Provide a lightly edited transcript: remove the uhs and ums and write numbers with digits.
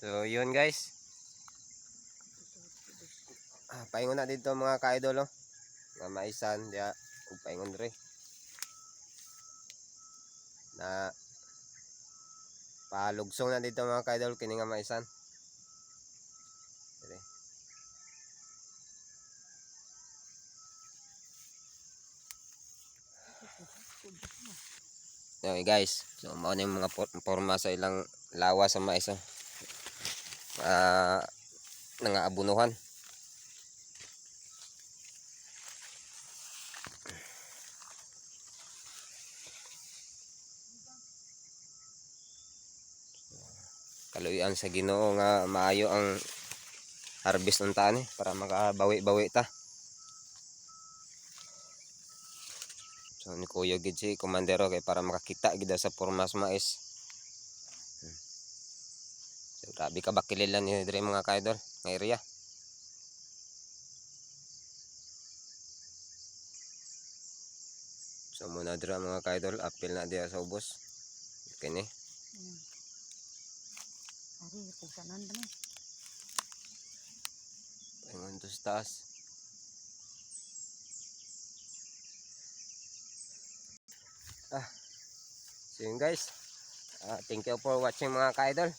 So yun guys. Paingon na dito mga ka-idol, oh. Nga maisan dia ug paingon re. Na palugsong na dito mga ka-idol kini nga maisan. Dire. Okay guys, so mao na yung mga porma sa ilang lawa sa mais, oh. Nangaabunuhan. Kaluyan sa Ginoo nga maayo ang harvest unta ni para makabawi-bawi ta. So ni Kuya gid si komandero kay para makakita gid sa porma sa mais. So grabe ka ba kililan ni dire mga ka-idol nga area. So muna dira mga ka-idol, apil na diya sa ubos. Kini. Ari, pusanan ba ni? Paingon to sa taas. So yun guys. Thank you for watching mga ka-idol.